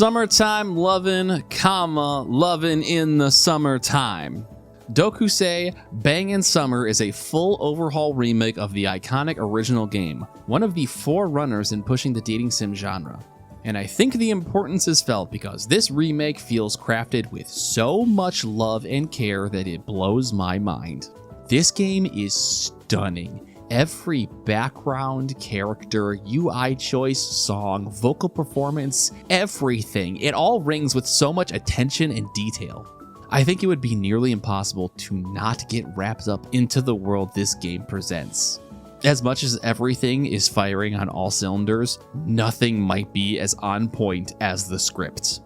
Summertime lovin', lovin' in the summertime. Doukyuusei Bangin' Summer is a full overhaul remake of the iconic original game, one of the forerunners in pushing the dating sim genre. And I think the importance is felt because this remake feels crafted with so much love and care that it blows my mind. This game is stunning. Every background, character, UI choice, song, vocal performance, everything. It all rings with so much attention and detail. I think it would be nearly impossible to not get wrapped up into the world this game presents. As much as everything is firing on all cylinders, nothing might be as on point as the script.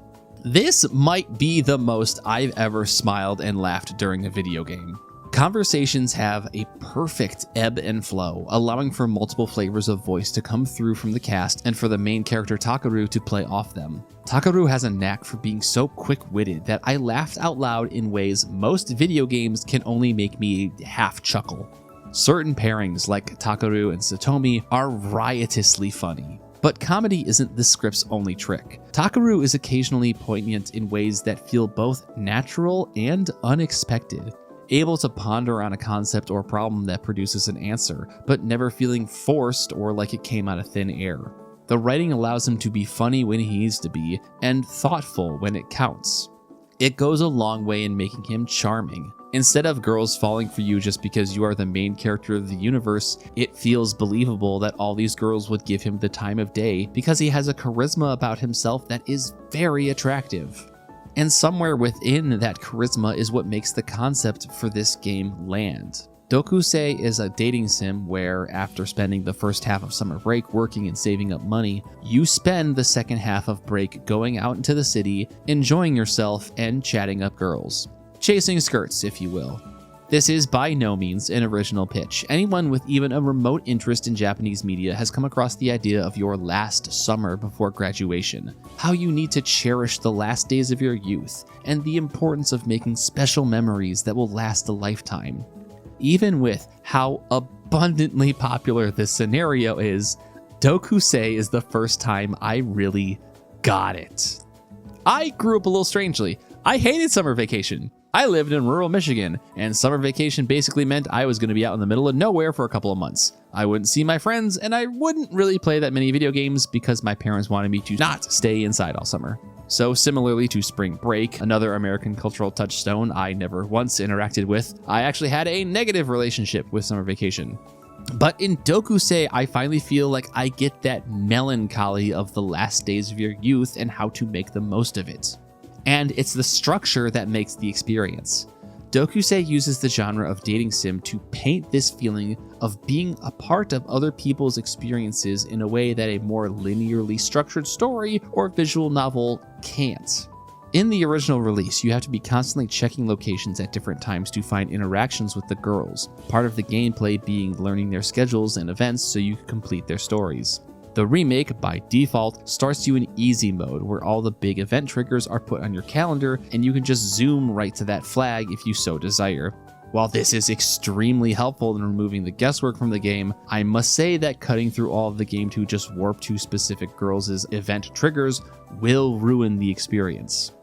This might be the most I've ever smiled and laughed during a video game. Conversations have a perfect ebb and flow, allowing for multiple flavors of voice to come through from the cast and for the main character Takaru to play off them. Takaru has a knack for being so quick-witted that I laughed out loud in ways most video games can only make me half chuckle. Certain pairings like Takaru and Satomi are riotously funny. But comedy isn't the script's only trick. Takaru is occasionally poignant in ways that feel both natural and unexpected. Able to ponder on a concept or problem that produces an answer, but never feeling forced or like it came out of thin air. The writing allows him to be funny when he needs to be, and thoughtful when it counts. It goes a long way in making him charming. Instead of girls falling for you just because you are the main character of the universe, it feels believable that all these girls would give him the time of day because he has a charisma about himself that is very attractive. And somewhere within that charisma is what makes the concept for this game land. Doukyuusei is a dating sim where, after spending the first half of summer break working and saving up money, you spend the second half of break going out into the city, enjoying yourself, and chatting up girls. Chasing skirts, if you will. This is by no means an original pitch. Anyone with even a remote interest in Japanese media has come across the idea of your last summer before graduation, how you need to cherish the last days of your youth, and the importance of making special memories that will last a lifetime. Even with how abundantly popular this scenario is, Doukyuusei is the first time I really got it. I grew up a little strangely. I hated summer vacation. I lived in rural Michigan, and summer vacation basically meant I was going to be out in the middle of nowhere for a couple of months. I wouldn't see my friends, and I wouldn't really play that many video games because my parents wanted me to not stay inside all summer. So similarly to spring break, another American cultural touchstone I never once interacted with, I actually had a negative relationship with summer vacation. But in Doukyuusei, I finally feel like I get that melancholy of the last days of your youth and how to make the most of it. And it's the structure that makes the experience. Doukyuusei uses the genre of dating sim to paint this feeling of being a part of other people's experiences in a way that a more linearly structured story or visual novel can't. In the original release, you have to be constantly checking locations at different times to find interactions with the girls, part of the gameplay being learning their schedules and events so you can complete their stories. The remake, by default, starts you in easy mode, where all the big event triggers are put on your calendar, and you can just zoom right to that flag if you so desire. While this is extremely helpful in removing the guesswork from the game, I must say that cutting through all of the game to just warp to specific girls' event triggers will ruin the experience.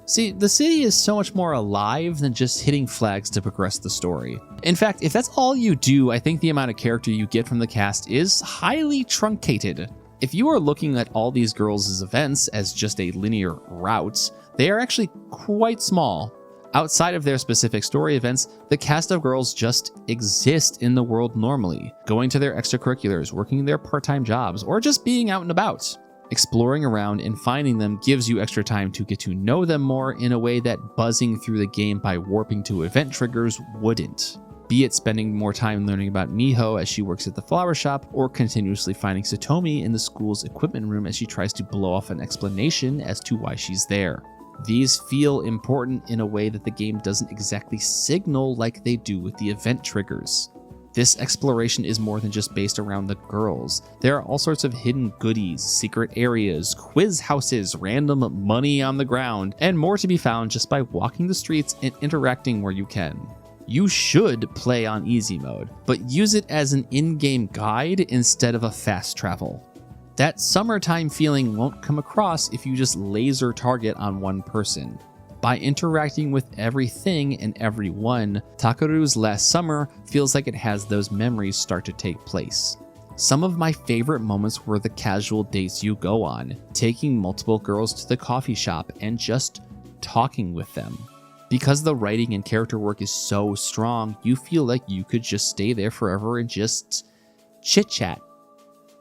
See, the city is so much more alive than just hitting flags to progress the story. In fact, if that's all you do, I think the amount of character you get from the cast is highly truncated. If you are looking at all these girls' events as just a linear route, they are actually quite small. Outside of their specific story events, the cast of girls just exist in the world normally, going to their extracurriculars, working their part-time jobs, or just being out and about. Exploring around and finding them gives you extra time to get to know them more in a way that buzzing through the game by warping to event triggers wouldn't. Be it spending more time learning about Miho as she works at the flower shop, or continuously finding Satomi in the school's equipment room as she tries to blow off an explanation as to why she's there. These feel important in a way that the game doesn't exactly signal like they do with the event triggers. This exploration is more than just based around the girls. There are all sorts of hidden goodies, secret areas, quiz houses, random money on the ground, and more to be found just by walking the streets and interacting where you can. You should play on easy mode, but use it as an in-game guide instead of a fast travel. That summertime feeling won't come across if you just laser target on one person. By interacting with everything and everyone, Takeru's last summer feels like it has those memories start to take place. Some of my favorite moments were the casual dates you go on, taking multiple girls to the coffee shop and just talking with them. Because the writing and character work is so strong, you feel like you could just stay there forever and just chit-chat.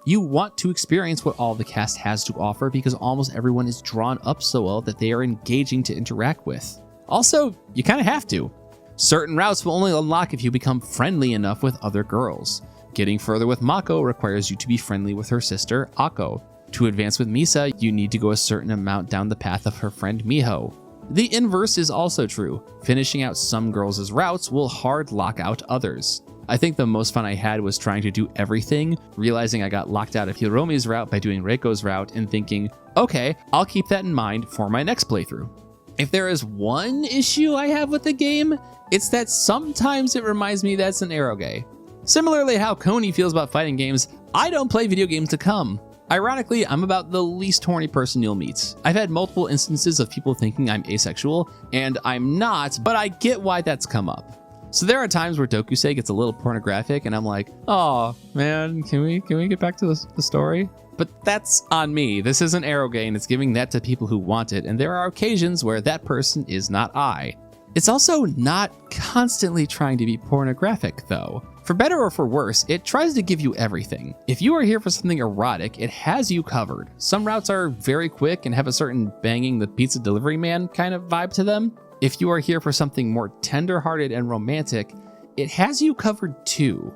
You want to experience what all the cast has to offer because almost everyone is drawn up so well that they are engaging to interact with. Also, you kind of have to. Certain routes will only unlock if you become friendly enough with other girls. Getting further with Mako requires you to be friendly with her sister, Ako. To advance with Misa, you need to go a certain amount down the path of her friend Miho. The inverse is also true. Finishing out some girls' routes will hard lock out others. I think the most fun I had was trying to do everything, realizing I got locked out of Hiromi's route by doing Reiko's route and thinking, okay, I'll keep that in mind for my next playthrough. If there is one issue I have with the game, it's that sometimes it reminds me that's an eroge. Similarly how Coney feels about fighting games, I don't play video games to come. Ironically, I'm about the least horny person you'll meet. I've had multiple instances of people thinking I'm asexual, and I'm not, but I get why that's come up. So there are times where Doukyuusei gets a little pornographic, and I'm like, oh man, can we get back to the story? But that's on me. This isn't eroge, and it's giving that to people who want it, and there are occasions where that person is not I. It's also not constantly trying to be pornographic, though. For better or for worse, it tries to give you everything. If you are here for something erotic, it has you covered. Some routes are very quick and have a certain banging the pizza delivery man kind of vibe to them. If you are here for something more tender-hearted and romantic, it has you covered too.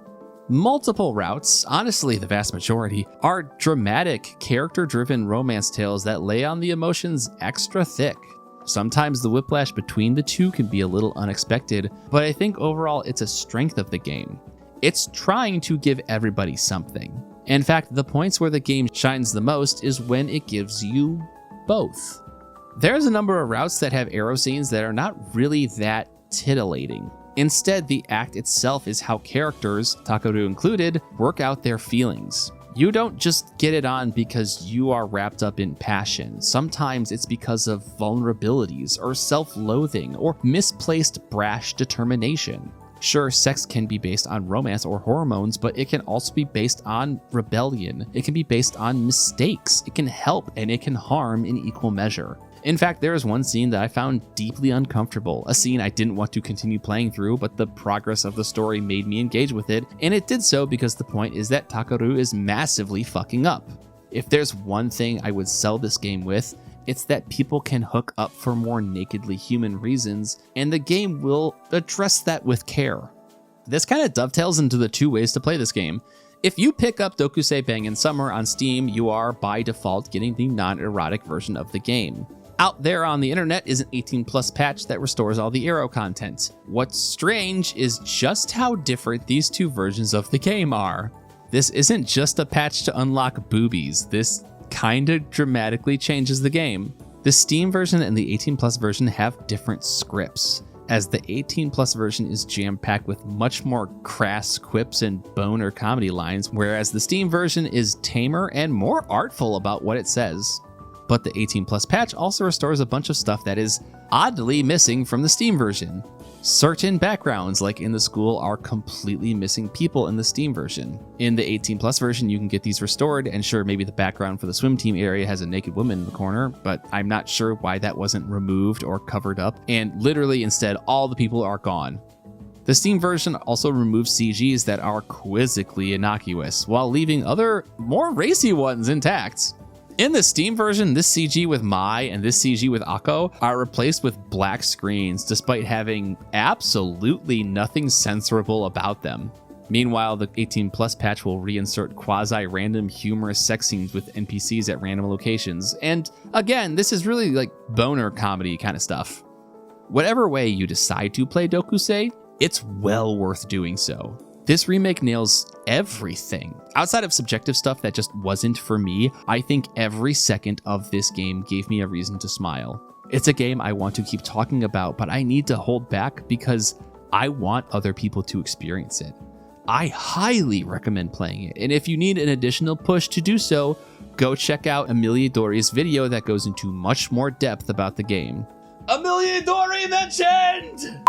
Multiple routes, honestly the vast majority, are dramatic, character-driven romance tales that lay on the emotions extra thick. Sometimes the whiplash between the two can be a little unexpected, but I think overall it's a strength of the game. It's trying to give everybody something. In fact, the points where the game shines the most is when it gives you both. There's a number of routes that have arrow scenes that are not really that titillating. Instead, the act itself is how characters, Takeru included, work out their feelings. You don't just get it on because you are wrapped up in passion. Sometimes it's because of vulnerabilities or self-loathing or misplaced brash determination. Sure, sex can be based on romance or hormones, but it can also be based on rebellion. It can be based on mistakes. It can help and it can harm in equal measure. In fact, there is one scene that I found deeply uncomfortable, a scene I didn't want to continue playing through, but the progress of the story made me engage with it, and it did so because the point is that Takeru is massively fucking up. If there's one thing I would sell this game with, it's that people can hook up for more nakedly human reasons, and the game will address that with care. This kind of dovetails into the two ways to play this game. If you pick up Doukyuusei Bangin Summer on Steam, you are by default getting the non-erotic version of the game. Out there on the internet is an 18+ patch that restores all the arrow content. What's strange is just how different these two versions of the game are. This isn't just a patch to unlock boobies, this kinda dramatically changes the game. The Steam version and the 18+ version have different scripts, as the 18+ version is jam-packed with much more crass quips and boner comedy lines, whereas the Steam version is tamer and more artful about what it says. But the 18+ patch also restores a bunch of stuff that is oddly missing from the Steam version. Certain backgrounds, like in the school, are completely missing people in the Steam version. In the 18+ version, you can get these restored, and sure, maybe the background for the swim team area has a naked woman in the corner, but I'm not sure why that wasn't removed or covered up, and literally instead, all the people are gone. The Steam version also removes CGs that are quizzically innocuous, while leaving other, more racy ones intact. In the Steam version, this CG with Mai and this CG with Akko are replaced with black screens despite having absolutely nothing censorable about them. Meanwhile, the 18+ patch will reinsert quasi-random humorous sex scenes with NPCs at random locations. And again, this is really like boner comedy kind of stuff. Whatever way you decide to play Doukyuusei, it's well worth doing so. This remake nails everything. Outside of subjective stuff that just wasn't for me, I think every second of this game gave me a reason to smile. It's a game I want to keep talking about, but I need to hold back because I want other people to experience it. I highly recommend playing it, and if you need an additional push to do so, go check out Amelia Dory's video that goes into much more depth about the game. Amelia Dory mentioned!